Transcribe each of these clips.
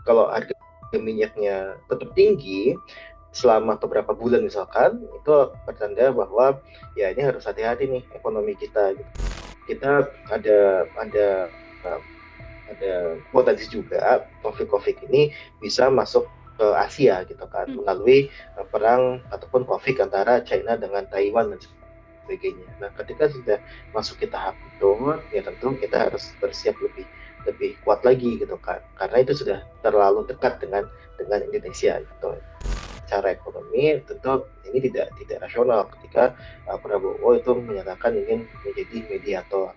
kalau harga minyaknya tetap tinggi selama beberapa bulan misalkan, itu bertanda bahwa ya ini harus hati-hati nih ekonomi kita gitu. Kita ada potensi juga konflik-konflik ini bisa masuk ke Asia gitu kan, melalui perang ataupun konflik antara China dengan Taiwan dan sebagainya. Nah, ketika sudah masuk ke tahap itu, ya tentu kita harus bersiap lebih lebih kuat lagi gitu kan, karena itu sudah terlalu dekat dengan Indonesia gitu. Secara ekonomi tentu ini tidak rasional ketika Prabowo itu menyatakan ingin menjadi mediator.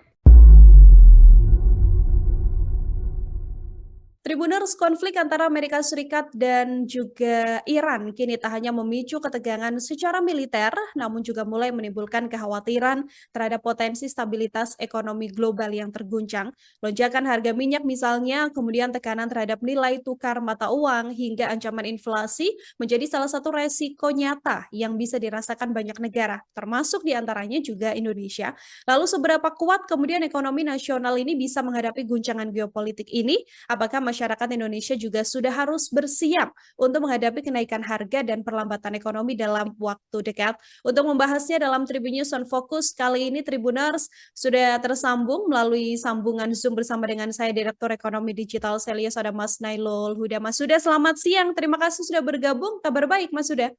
Tribuners, konflik antara Amerika Serikat dan juga Iran kini tak hanya memicu ketegangan secara militer, namun juga mulai menimbulkan kekhawatiran terhadap potensi stabilitas ekonomi global yang terguncang. Lonjakan harga minyak misalnya, kemudian tekanan terhadap nilai tukar mata uang, hingga ancaman inflasi menjadi salah satu resiko nyata yang bisa dirasakan banyak negara, termasuk diantaranya juga Indonesia. Lalu seberapa kuat kemudian ekonomi nasional ini bisa menghadapi guncangan geopolitik ini? Apakah masyarakat Indonesia juga sudah harus bersiap untuk menghadapi kenaikan harga dan perlambatan ekonomi dalam waktu dekat? Untuk membahasnya dalam Tribun News on Focus kali ini, Tribuners sudah tersambung melalui sambungan Zoom bersama dengan saya, Direktur Ekonomi Digital Selius, ada Mas Nailul Huda. Mas Huda, selamat siang. Terima kasih sudah bergabung. Kabar baik, Mas Huda?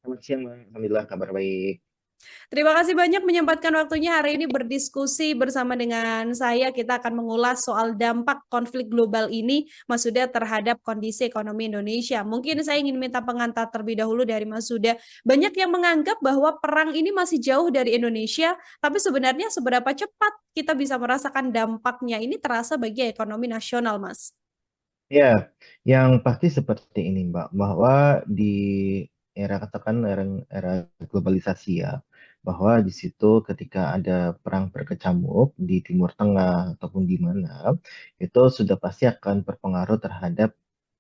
Selamat siang, Alhamdulillah kabar baik. Terima kasih banyak menyempatkan waktunya hari ini berdiskusi bersama dengan saya. Kita akan mengulas soal dampak konflik global ini, Mas Huda, terhadap kondisi ekonomi Indonesia. Mungkin saya ingin minta pengantar terlebih dahulu dari Mas Huda. Banyak yang menganggap bahwa perang ini masih jauh dari Indonesia, tapi sebenarnya seberapa cepat kita bisa merasakan dampaknya ini terasa bagi ekonomi nasional, Mas? Ya, yang pasti seperti ini, Mbak, bahwa di era katakan era globalisasi ya, bahwa di situ ketika ada perang berkecamuk di Timur Tengah ataupun di mana, itu sudah pasti akan berpengaruh terhadap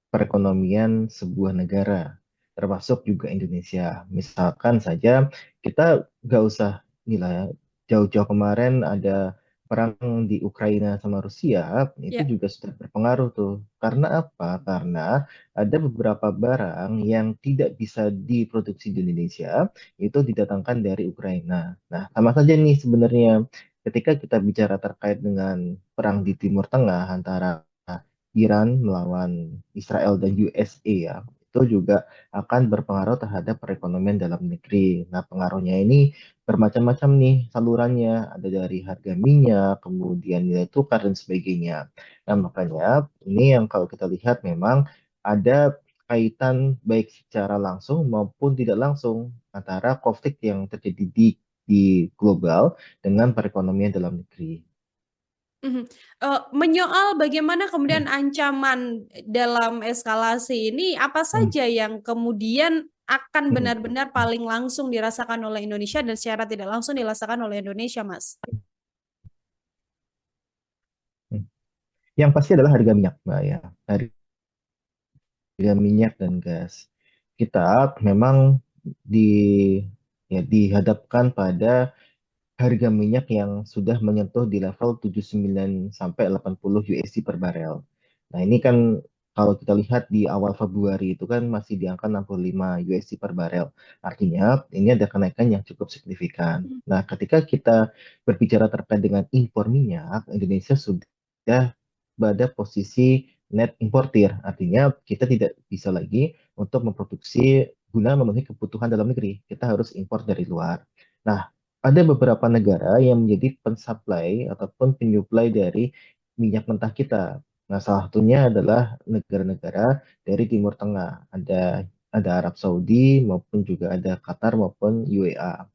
perekonomian sebuah negara, termasuk juga Indonesia. Misalkan saja kita nggak usah nilai jauh-jauh kemarin ada perang di Ukraina sama Rusia, itu Ya. juga sudah berpengaruh tuh. Karena apa? Karena ada beberapa barang yang tidak bisa diproduksi di Indonesia, itu didatangkan dari Ukraina. Nah, sama saja nih sebenarnya ketika kita bicara terkait dengan perang di Timur Tengah antara Iran melawan Israel dan USA ya, itu juga akan berpengaruh terhadap perekonomian dalam negeri. Nah, pengaruhnya ini bermacam-macam nih salurannya, ada dari harga minyak, kemudian nilai tukar dan sebagainya. Nah, makanya ini yang kalau kita lihat memang ada kaitan baik secara langsung maupun tidak langsung antara konflik yang terjadi di global dengan perekonomian dalam negeri. Mhm. Menyoal bagaimana kemudian ancaman dalam eskalasi ini, apa Hmm. saja yang kemudian akan Hmm. benar-benar paling langsung dirasakan oleh Indonesia dan secara tidak langsung dirasakan oleh Indonesia, Mas? Hmm. Yang pasti adalah harga minyak, Mbak ya. Harga minyak dan gas. Kita memang di dihadapkan pada harga minyak yang sudah menyentuh di level 79 sampai 80 USD per barel. Nah, ini kan kalau kita lihat di awal Februari itu kan masih di angka 65 USD per barel. Artinya ini ada kenaikan yang cukup signifikan. Mhm. Nah, ketika kita berbicara terkait dengan impor minyak, Indonesia sudah pada posisi net importir. Artinya kita tidak bisa lagi untuk memproduksi guna memenuhi kebutuhan dalam negeri. Kita harus impor dari luar. Nah, ada beberapa negara yang menjadi pensuplai ataupun penyuplai dari minyak mentah kita. Nah, salah satunya adalah negara-negara dari Timur Tengah. Ada Arab Saudi maupun juga ada Qatar maupun UAE.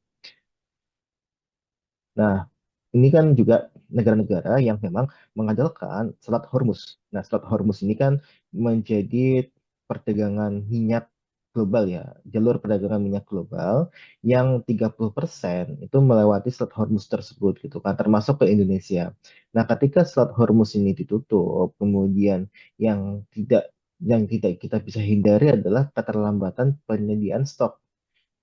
Nah, ini kan juga negara-negara yang memang mengandalkan Selat Hormuz. Nah, Selat Hormuz ini kan menjadi perdagangan minyak global ya, jalur perdagangan minyak global yang 30% itu melewati Selat Hormuz tersebut gitu kan, termasuk ke Indonesia. Nah, ketika Selat Hormuz ini ditutup, kemudian yang tidak yang tidak kita bisa hindari adalah keterlambatan penyediaan stok.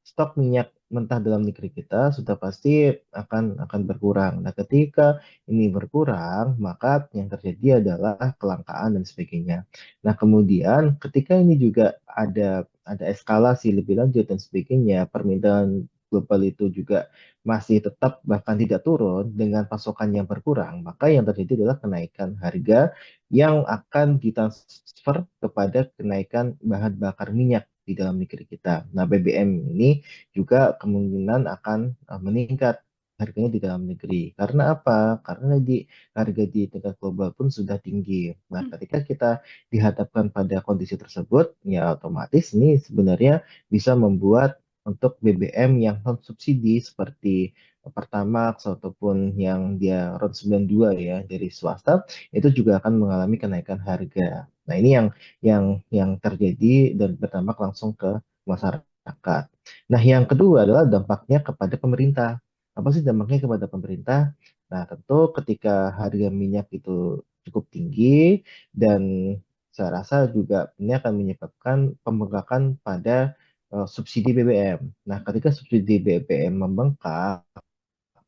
stok minyak mentah dalam negeri kita sudah pasti akan berkurang. Nah, ketika ini berkurang, maka yang terjadi adalah kelangkaan dan sebagainya. Nah, kemudian ketika ini juga ada eskalasi lebih lanjut dan sebagainya, permintaan global itu juga masih tetap bahkan tidak turun dengan pasokan yang berkurang, maka yang terjadi adalah kenaikan harga yang akan ditransfer kepada kenaikan bahan bakar minyak di dalam negeri kita. Nah, BBM ini juga kemungkinan akan meningkat harganya di dalam negeri. Karena apa? Karena harga di tingkat global pun sudah tinggi. Nah, Hmm. ketika kita dihadapkan pada kondisi tersebut, ya otomatis ini sebenarnya bisa membuat untuk BBM yang non subsidi seperti Pertamax ataupun yang dia RON 92 ya dari swasta itu juga akan mengalami kenaikan harga. Nah, ini yang terjadi dan berdampak langsung ke masyarakat. Nah, yang kedua adalah dampaknya kepada pemerintah. Apa sih dampaknya kepada pemerintah? Nah, tentu ketika harga minyak itu cukup tinggi dan saya rasa juga ini akan menyebabkan pembengkakan pada subsidi BBM. Nah, ketika subsidi BBM membengkak,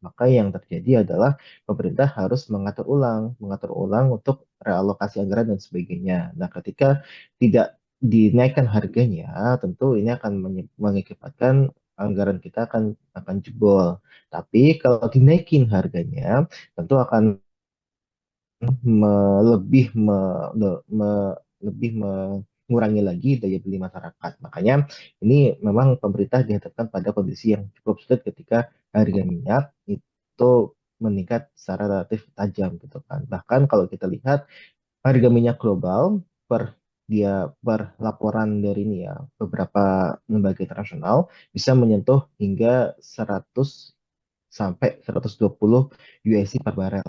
maka yang terjadi adalah pemerintah harus mengatur ulang untuk realokasi anggaran dan sebagainya. Nah, ketika tidak dinaikkan harganya, tentu ini akan mengakibatkan anggaran kita akan jebol. Tapi kalau dinaikin harganya, tentu akan lebih lebih mengurangi lagi daya beli masyarakat. Makanya ini memang pemerintah dihadapkan pada kondisi yang cukup sulit ketika harga minyak itu meningkat secara relatif tajam gitu kan. Bahkan kalau kita lihat harga minyak global per laporan dari ini ya beberapa lembaga internasional bisa menyentuh hingga 100 sampai 120 USD per barel.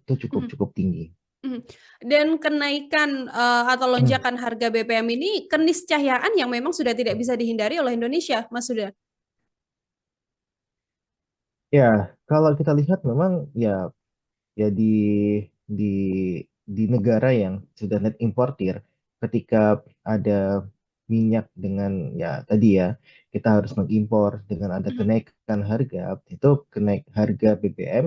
Itu cukup Mhm. cukup tinggi. Mhm. Dan kenaikan, atau lonjakan harga BBM ini keniscayaan yang memang sudah tidak bisa dihindari oleh Indonesia, Mas Huda? Ya, kalau kita lihat memang ya ya di di negara yang sudah net importir, ketika ada minyak dengan ya tadi ya kita harus mengimpor dengan ada Mhm. kenaikan harga, itu harga BBM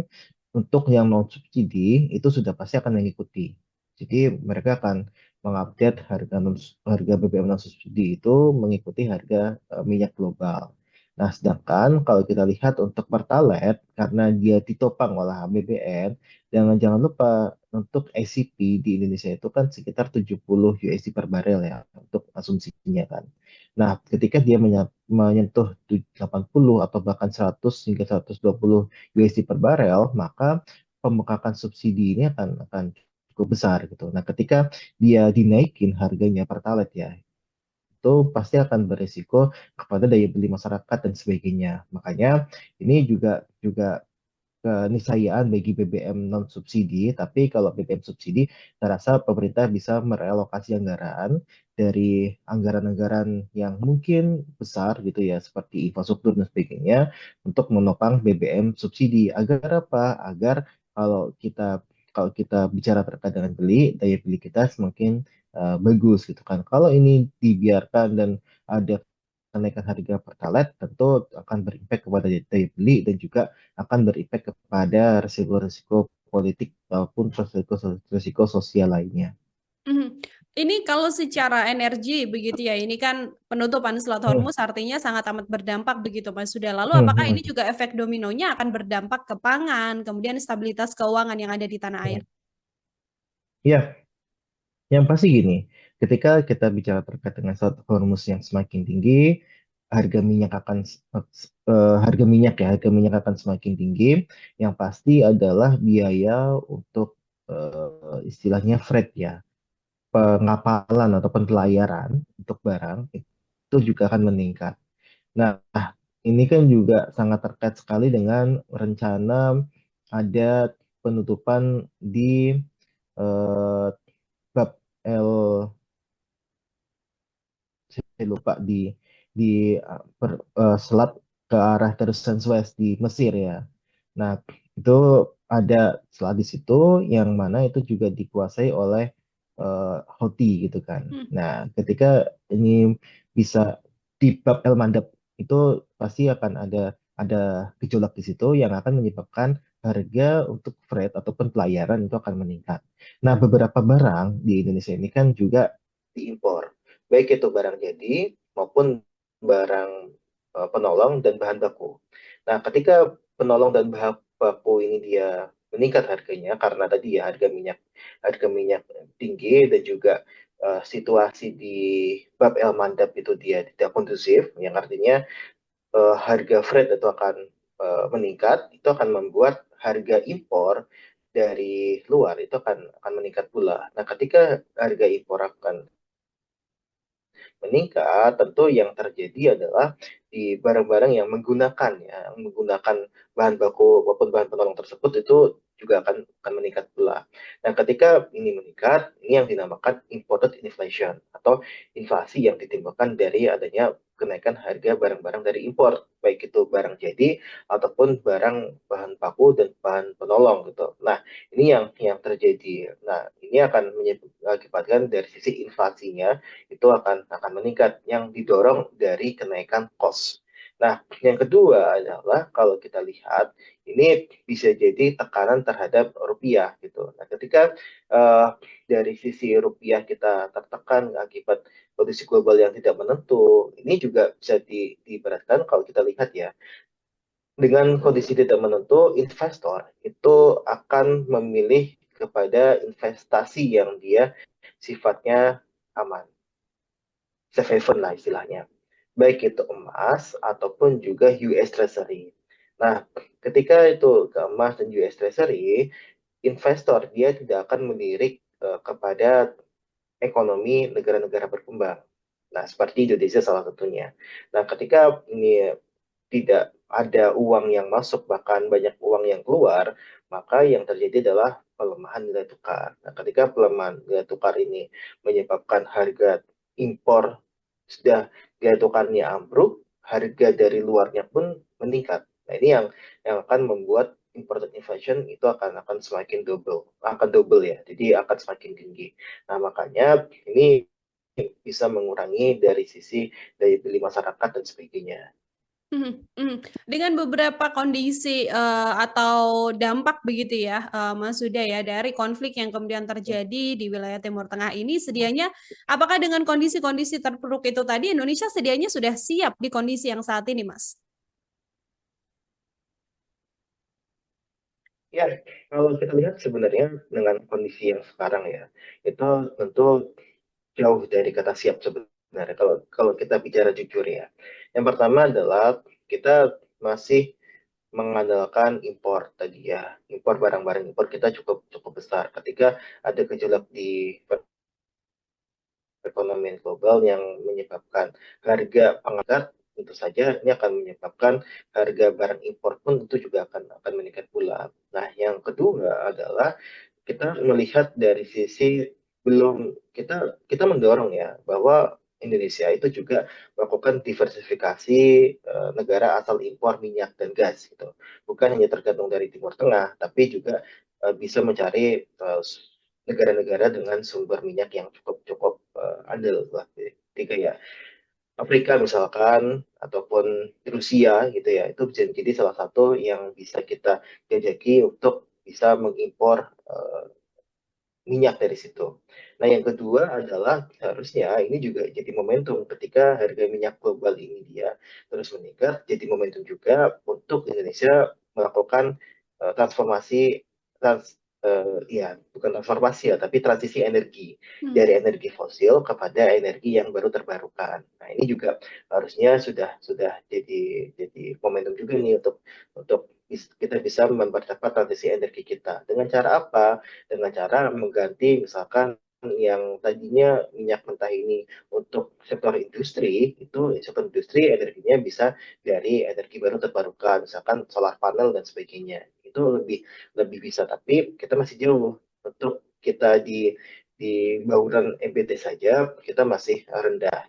untuk yang non subsidi itu sudah pasti akan mengikuti. Jadi mereka akan mengupdate harga BBM non subsidi itu mengikuti harga minyak global. Nah, sedangkan kalau kita lihat untuk Pertalite, karena dia ditopang oleh APBN, jangan lupa untuk ICP di Indonesia itu kan sekitar 70 USD per barel ya untuk asumsinya kan. Nah, ketika dia menyentuh 80 atau bahkan 100 hingga 120 USD per barel, maka pembengkakan subsidi ini akan cukup besar gitu. Nah, ketika dia dinaikin harganya Pertalite ya, itu pasti akan beresiko kepada daya beli masyarakat dan sebagainya. Makanya ini juga juga keniscayaan bagi BBM non subsidi, tapi kalau BBM subsidi, saya rasa pemerintah bisa merelokasi anggaran dari anggaran-anggaran yang mungkin besar gitu ya, seperti infrastruktur dan sebagainya, untuk menopang BBM subsidi. Agar apa? Agar kalau kita kalau kita bicara terkait dengan daya beli kita semakin bagus gitu kan. Kalau ini dibiarkan dan ada kenaikan harga pertalite, tentu akan berimpact kepada daya beli dan juga akan berimpact kepada resiko-resiko politik maupun resiko sosial lainnya. Mhm. Ini kalau secara energi begitu ya, ini kan penutupan Selat Hmm, Hormuz artinya sangat amat berdampak begitu Mas Huda. Lalu hmm, apakah hmm, ini juga efek dominonya akan berdampak ke pangan, kemudian stabilitas keuangan yang ada di tanah air? hmm. Ya, yang pasti gini, ketika kita bicara terkait dengan suatu hormus yang semakin tinggi, harga minyak akan semakin tinggi. Yang pasti adalah biaya untuk istilahnya freight ya, pengapalan ataupun pelayaran untuk barang itu juga akan meningkat. Nah, ini kan juga sangat terkait sekali dengan rencana ada penutupan di eh, bab L, saya lupa di selat ke arah terusan Suez di Mesir ya. Nah, itu ada selat di situ yang mana itu juga dikuasai oleh Houthi gitu kan. Hmm. Nah, ketika ini bisa di bab El Mandab itu pasti akan ada gejolak di situ yang akan menyebabkan harga untuk freight ataupun pelayaran itu akan meningkat. Nah, beberapa barang di Indonesia ini kan juga diimpor, baik itu barang jadi maupun barang penolong dan bahan baku. Nah, ketika penolong dan bahan baku ini dia meningkat harganya karena tadi ya harga minyak tinggi dan juga situasi di Bab El Mandab itu dia tidak kondusif, yang artinya harga freight itu akan meningkat, itu akan membuat harga impor dari luar itu akan meningkat pula. Nah, ketika harga impor akan meningkat, tentu yang terjadi adalah di barang-barang yang menggunakan bahan baku maupun bahan penolong tersebut itu juga akan meningkat pula. Nah, ketika ini meningkat, ini yang dinamakan imported inflation atau inflasi yang ditimbulkan dari adanya kenaikan harga barang-barang dari impor, baik itu barang jadi ataupun barang bahan baku dan bahan penolong gitu. Nah, ini yang terjadi. Nah, ini akan mengakibatkan dari sisi inflasinya itu akan meningkat yang didorong dari kenaikan cost. Nah, yang kedua adalah kalau kita lihat ini bisa jadi tekanan terhadap rupiah gitu. Nah, ketika uh, dari sisi rupiah kita tertekan akibat kondisi global yang tidak menentu, ini juga bisa diibaratkan kalau kita lihat ya, dengan kondisi tidak menentu, investor itu akan memilih kepada investasi yang dia sifatnya aman, safe haven lah istilahnya. Baik itu emas ataupun juga US Treasury. Nah, ketika itu ke emas dan US Treasury, investor dia tidak akan melirik kepada ekonomi negara-negara berkembang. Nah, seperti Indonesia salah satunya. Nah, ketika ini tidak ada uang yang masuk, bahkan banyak uang yang keluar, maka yang terjadi adalah pelemahan nilai tukar. Nah, ketika pelemahan nilai tukar ini menyebabkan harga impor sudah nilai tukarnya ambruk, harga dari luarnya pun meningkat. Nah, ini yang akan membuat imported inflation itu akan semakin double ya. Jadi akan semakin tinggi. Nah, makanya ini bisa mengurangi dari sisi daya beli masyarakat dan sebagainya. Mhm mhm. Dengan beberapa kondisi, atau dampak begitu ya, Mas Huda ya, dari konflik yang kemudian terjadi di wilayah Timur Tengah ini sedianya apakah dengan kondisi-kondisi terpuruk itu tadi Indonesia sedianya sudah siap di kondisi yang saat ini, Mas? Ya, kalau kita lihat sebenarnya dengan kondisi yang sekarang ya, itu tentu jauh dari kata siap sebenarnya. Kalau kalau kita bicara jujur ya, yang pertama adalah kita masih mengandalkan impor tadi ya, impor barang-barang impor kita cukup cukup besar. Ketika ada gejolak di perekonomian global yang menyebabkan harga pangan, tentu saja ini akan menyebabkan harga barang impor pun tentu juga akan meningkat pula. Nah, yang kedua adalah kita melihat dari sisi belum kita kita mendorong ya bahwa Indonesia itu juga melakukan diversifikasi negara asal impor minyak dan gas gitu. Bukan hanya tergantung dari Timur Tengah, tapi juga bisa mencari negara-negara dengan sumber minyak yang cukup cukup andal lah. Jadi kayak Afrika misalkan ataupun Rusia gitu ya, itu bisa jadi salah satu yang bisa kita jajaki untuk bisa mengimpor minyak dari situ. Nah, yang kedua adalah harusnya ini juga jadi momentum ketika harga minyak global ini dia terus meningkat, jadi momentum juga untuk Indonesia melakukan transformasi ya bukan transformasi ya, tapi transisi energi Hmm. dari energi fosil kepada energi yang baru terbarukan. Nah, ini juga harusnya sudah jadi momentum juga nih untuk kita bisa mempercepat transisi energi kita. Dengan cara apa? Dengan cara mengganti misalkan yang tadinya minyak mentah ini untuk sektor industri, itu sektor industri energinya bisa dari energi baru terbarukan, misalkan solar panel dan sebagainya. Itu lebih lebih bisa, tapi kita masih jauh untuk kita di bauran EBT saja kita masih rendah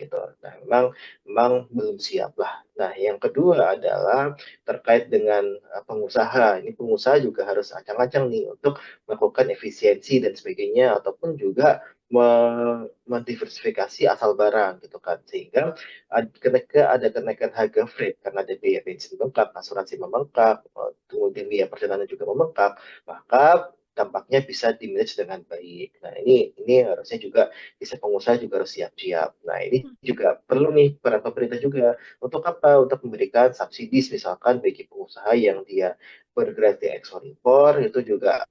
gitu. Nah, memang memang belum siap lah. Nah, yang kedua adalah terkait dengan pengusaha. Ini pengusaha juga harus acang-acang nih untuk melakukan efisiensi dan sebagainya, ataupun juga mendiversifikasi asal barang gitu kan, sehingga ketika ada kenaikan harga freight karena ada biaya bensin membengkak, asuransi membengkak, kemudian biaya perjalanan juga membengkak, maka dampaknya bisa di-manage dengan baik. Nah, ini harusnya juga bisa pengusaha juga harus siap-siap. Nah, ini juga perlu nih peran pemerintah juga. Untuk apa? Untuk memberikan subsidi misalkan bagi pengusaha yang dia bergerak di ekspor impor, itu juga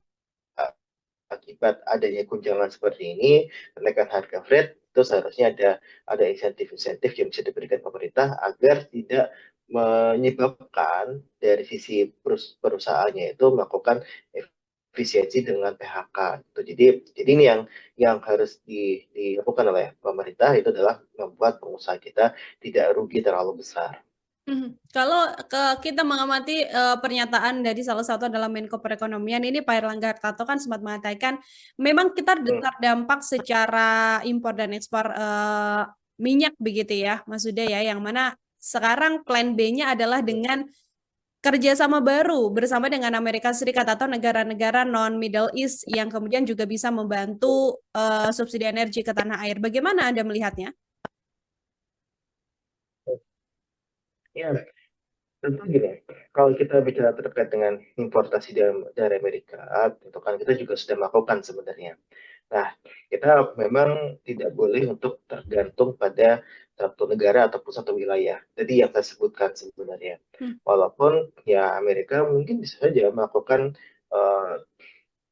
akibat adanya guncangan seperti ini, kenaikan harga freight, itu seharusnya ada insentif-insentif yang bisa diberikan pemerintah agar tidak menyebabkan dari sisi perusahaannya itu melakukan efisiensi dengan PHK. Gitu. Jadi ini yang harus dilakukan oleh pemerintah itu adalah membuat pengusaha kita tidak rugi terlalu besar. Kalau kita mengamati, pernyataan dari salah satu adalah Menko Perekonomian ini Pak Erlangga Hartarto kan sempat mengatakan, memang kita Hmm. terdampak secara impor dan ekspor, minyak begitu ya, Mas Huda ya, yang mana sekarang plan B-nya adalah dengan kerjasama baru bersama dengan Amerika Serikat atau negara-negara non Middle East yang kemudian juga bisa membantu, subsidi energi ke tanah air. Bagaimana Anda melihatnya? Ya, tentu gini, kalau kita bicara terkait dengan importasi dari Amerika, itu kan kita juga sudah melakukan sebenarnya. Nah, kita memang tidak boleh untuk tergantung pada satu negara ataupun satu wilayah. Jadi yang saya sebutkan sebenarnya, Hmm, walaupun ya Amerika mungkin bisa saja melakukan eh,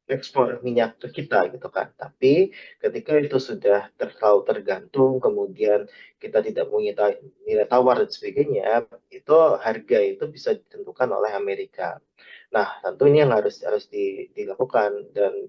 ekspor minyak ke kita gitu kan. Tapi ketika itu sudah terlalu tergantung, kemudian kita tidak punya nilai tawar dan sebagainya, itu harga itu bisa ditentukan oleh Amerika. Nah, tentu ini yang harus dilakukan dan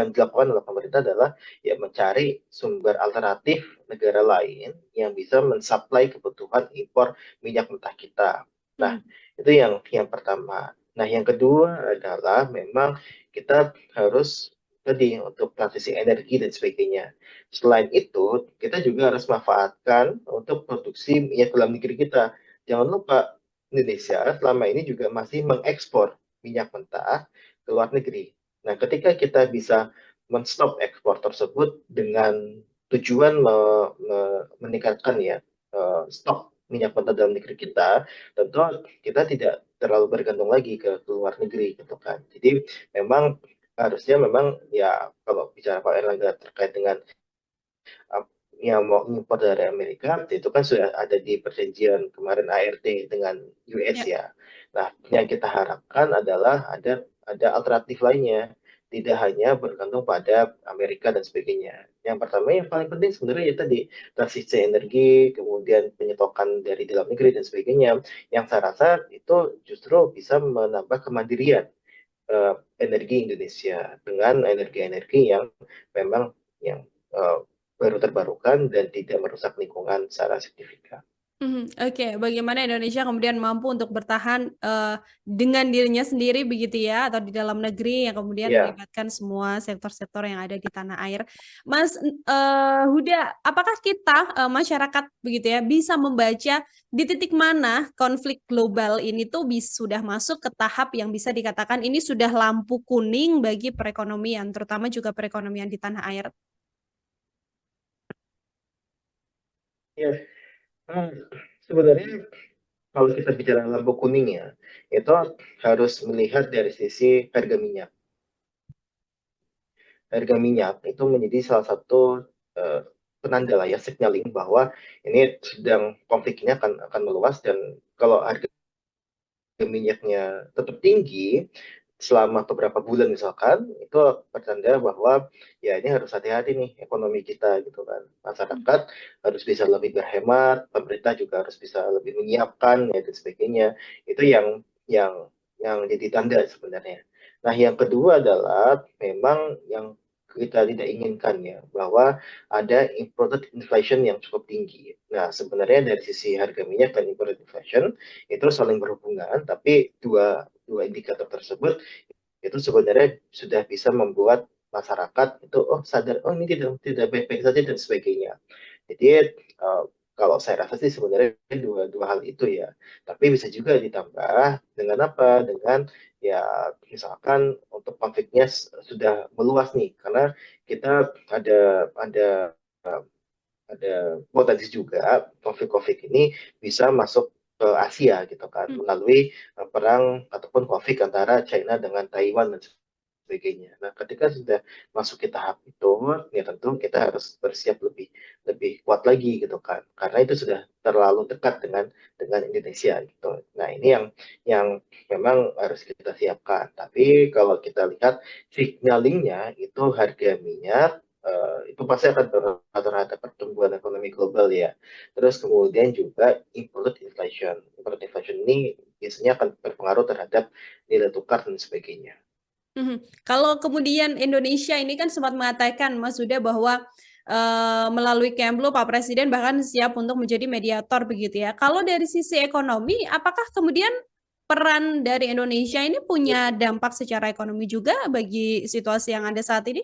dilakukan oleh pemerintah adalah ya mencari sumber alternatif negara lain yang bisa mensuplai kebutuhan impor minyak mentah kita. Nah, hmm, itu yang pertama. Nah, yang kedua adalah memang kita harus tadi untuk transisi energi dan sebagainya. Selain itu, kita juga harus manfaatkan untuk produksi minyak dalam negeri kita. Jangan lupa, Indonesia selama ini juga masih mengekspor minyak mentah ke luar negeri. Nah, ketika kita bisa menstop ekspor tersebut dengan tujuan meningkatkan ya stok minyak mentah dalam negeri kita, tentu kita tidak terlalu bergantung lagi ke luar negeri gitu kan. Jadi memang harusnya memang ya kalau bicara Pak Erlangga terkait dengan yang mau impor dari Amerika itu kan sudah ada di perjanjian kemarin ART dengan US ya. ya. Nah, yang kita harapkan adalah ada alternatif lainnya, tidak hanya bergantung pada Amerika dan sebagainya. Yang pertama yang paling penting sebenarnya ya tadi transisi energi, kemudian penyetokan dari dalam negeri dan sebagainya. Yang saya rasa itu justru bisa menambah kemandirian eh, energi Indonesia dengan energi-energi yang memang yang eh, baru terbarukan dan tidak merusak lingkungan secara signifikan. Oke, bagaimana Indonesia kemudian mampu untuk bertahan, dengan dirinya sendiri begitu ya, atau di dalam negeri yang kemudian Ya, melibatkan semua sektor-sektor yang ada di tanah air. Mas, Huda, apakah kita, masyarakat begitu ya, bisa membaca di titik mana konflik global ini tuh sudah masuk ke tahap yang bisa dikatakan ini sudah lampu kuning bagi perekonomian, terutama juga perekonomian di tanah air? ya. Hmm, Sebenarnya kalau kita bicara lampu kuning ya, itu harus melihat dari sisi harga minyak. Harga minyak itu menjadi salah satu eh, penanda lah ya, signaling bahwa ini sedang konfliknya akan meluas dan kalau harga minyaknya tetap tinggi selama beberapa bulan misalkan, itu pertanda bahwa ya ini harus hati-hati nih ekonomi kita gitu kan. Masyarakat harus bisa lebih berhemat, pemerintah juga harus bisa lebih menyiapkan ya dan sebagainya. Itu yang jadi tanda sebenarnya. Nah, yang kedua adalah memang yang kita tidak inginkan ya bahwa ada imported inflation yang cukup tinggi. Nah, sebenarnya dari sisi harga minyak dan imported inflation itu saling berhubungan, tapi dua dua indikator tersebut itu sebenarnya sudah bisa membuat masyarakat itu sadar oh ini tidak tidak baik-baik saja dan sebagainya. Jadi Kalau saya rasa sih sebenarnya dua hal itu ya. Tapi bisa juga ditambah dengan apa? Dengan ya misalkan untuk konfliknya sudah meluas nih, karena kita ada potensi juga konflik-konflik ini bisa masuk ke Asia gitu kan Hmm. melalui perang ataupun konflik antara China dengan Taiwan dan sebagainya. Nah, ketika sudah masuk ke tahap itu, ya tentu kita harus bersiap lebih lebih kuat lagi gitu kan, karena itu sudah terlalu dekat dengan Indonesia gitu. Nah, ini yang memang harus kita siapkan. Tapi kalau kita lihat signalingnya itu harga minyak itu pasti akan berpengaruh terhadap pertumbuhan ekonomi global ya. Terus kemudian juga imported inflation. Imported inflation ini biasanya akan berpengaruh terhadap nilai tukar dan sebagainya. Mhm. Kalau kemudian Indonesia ini kan sempat mengatakan Mas Huda bahwa melalui Kemlu Pak Presiden bahkan siap untuk menjadi mediator begitu ya. Kalau dari sisi ekonomi, apakah kemudian peran dari Indonesia ini punya dampak secara ekonomi juga bagi situasi yang ada saat ini?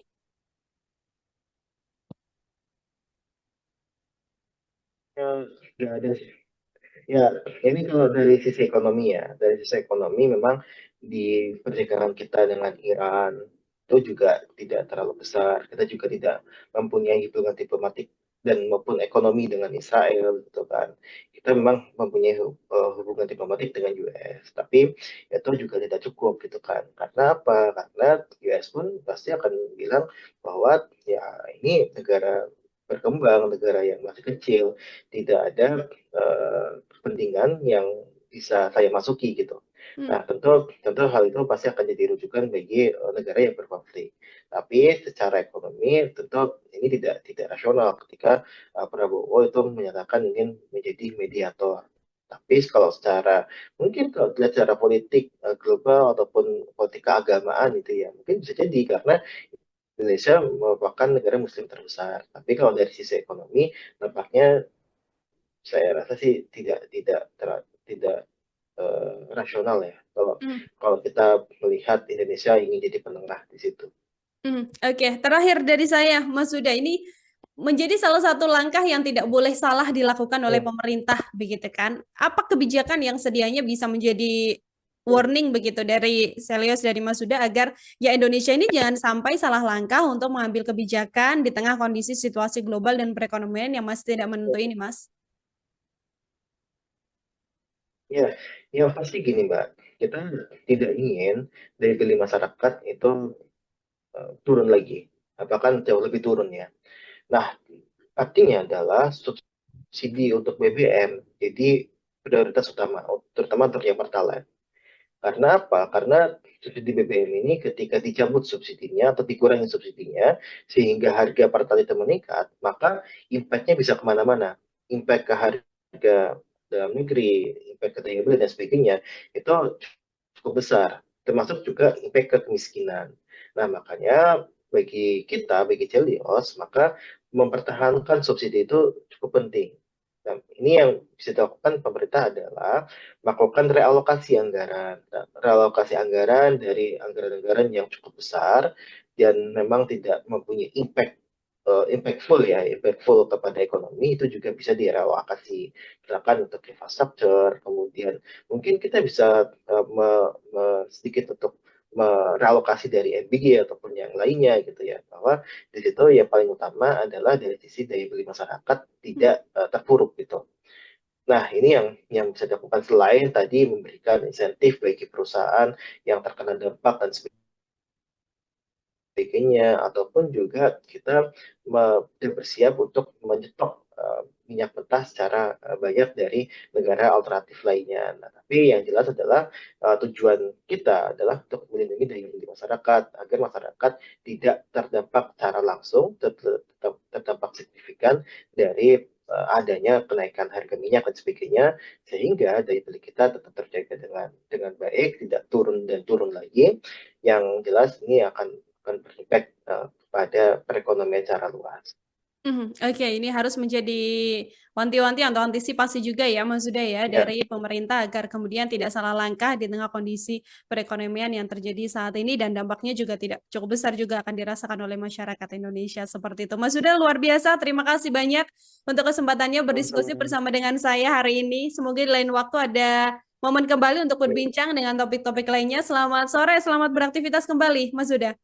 Ya, nggak ada sih. Ya, ini kalau dari sisi ekonomi ya, dari sisi ekonomi memang di perdagangan kita dengan Iran itu juga tidak terlalu besar. Kita juga tidak mempunyai hubungan diplomatik dan maupun ekonomi dengan Israel gitu kan. Kita memang mempunyai hubungan diplomatik dengan US, tapi itu juga tidak cukup gitu kan. Karena apa? Karena US pun pasti akan bilang bahwa ya ini negara berkembang, negara yang masih kecil, tidak ada kepentingan yang bisa saya masuki gitu. Hmm. Nah, tentu tentu hal itu pasti akan jadi rujukan bagi negara yang berkonflik. Tapi secara ekonomi tentu ini tidak rasional ketika Prabowo itu menyatakan ingin menjadi mediator. Tapi kalau secara mungkin kalau dilihat secara politik global ataupun politik keagamaan itu ya mungkin bisa jadi karena Indonesia merupakan negara Muslim terbesar. Tapi kalau dari sisi ekonomi nampaknya saya rasa sih tidak rasional ya kalau Hmm. kalau kita melihat Indonesia ingin jadi penengah di situ. Oke, terakhir dari saya, Mas Huda, ini menjadi salah satu langkah yang tidak boleh salah dilakukan oleh Hmm. pemerintah, begitu kan? Apa kebijakan yang sedianya bisa menjadi warning begitu dari Selios dari Mas Huda agar ya Indonesia ini jangan sampai salah langkah untuk mengambil kebijakan di tengah kondisi situasi global dan perekonomian yang masih tidak menentu ini, Mas? Ya, yang pasti gini Mbak, kita tidak ingin daya beli masyarakat itu turun lagi, bahkan jauh lebih turun ya. Nah, artinya adalah subsidi untuk BBM jadi prioritas utama, terutama untuk yang Pertalite. Karena apa? Karena subsidi BBM ini ketika dicabut subsidinya atau dikurangi subsidinya, sehingga harga Pertalite meningkat, maka impact-nya bisa kemana-mana. Impact ke harga dalam negeri, impact ke daya beli dan sebagainya, itu cukup besar, termasuk juga impact ke kemiskinan. Nah, makanya bagi kita, bagi Celios, maka mempertahankan subsidi itu cukup penting. Nah, ini yang bisa dilakukan pemerintah adalah melakukan realokasi anggaran. Nah, realokasi anggaran dari anggaran-anggaran yang cukup besar dan memang tidak mempunyai impactful ya, impactful kepada ekonomi itu juga bisa direlokasi. Misalkan untuk infrastruktur, kemudian mungkin kita bisa sedikit untuk merelokasi dari MBG ataupun yang lainnya gitu ya, bahwa di situ yang paling utama adalah dari sisi daya beli masyarakat Hmm. tidak terpuruk gitu. Nah, ini yang bisa dilakukan selain tadi memberikan insentif bagi perusahaan yang terkena dampak dan sebagainya, ataupun juga kita bersiap untuk menyetok minyak mentah secara banyak dari negara alternatif lainnya. Nah, tapi yang jelas adalah tujuan kita adalah untuk melindungi daya beli masyarakat agar masyarakat tidak terdampak secara langsung, terdampak signifikan dari adanya kenaikan harga minyak dan sebagainya, sehingga daya beli kita tetap terjaga dengan baik, tidak turun dan turun lagi. Yang jelas ini akan berimpact pada perekonomian secara luas. Oke, ini harus menjadi wanti-wanti atau antisipasi juga ya, Mas Huda ya, Ya, dari pemerintah agar kemudian tidak salah langkah di tengah kondisi perekonomian yang terjadi saat ini dan dampaknya juga tidak cukup besar juga akan dirasakan oleh masyarakat Indonesia seperti itu. Mas Huda luar biasa, terima kasih banyak untuk kesempatannya berdiskusi sama-sama. bersama dengan saya hari ini. Semoga di lain waktu ada momen kembali untuk berbincang dengan topik-topik lainnya. Selamat sore, selamat beraktivitas kembali, Mas Huda.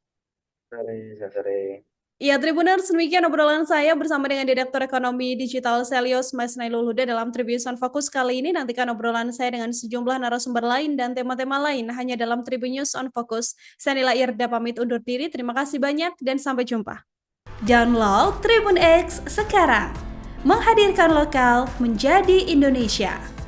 Sore, sore. Ya, Tribuners, demikian obrolan saya bersama dengan Direktur Ekonomi Digital Selios, Mas Nailul Huda dalam Tribun Fokus kali ini. Nantikan obrolan saya dengan sejumlah narasumber lain dan tema-tema lain hanya dalam Tribun News on Focus. Saya Nila Irda pamit undur diri. Terima kasih banyak dan sampai jumpa. Download Tribun X sekarang. Menghadirkan lokal menjadi Indonesia.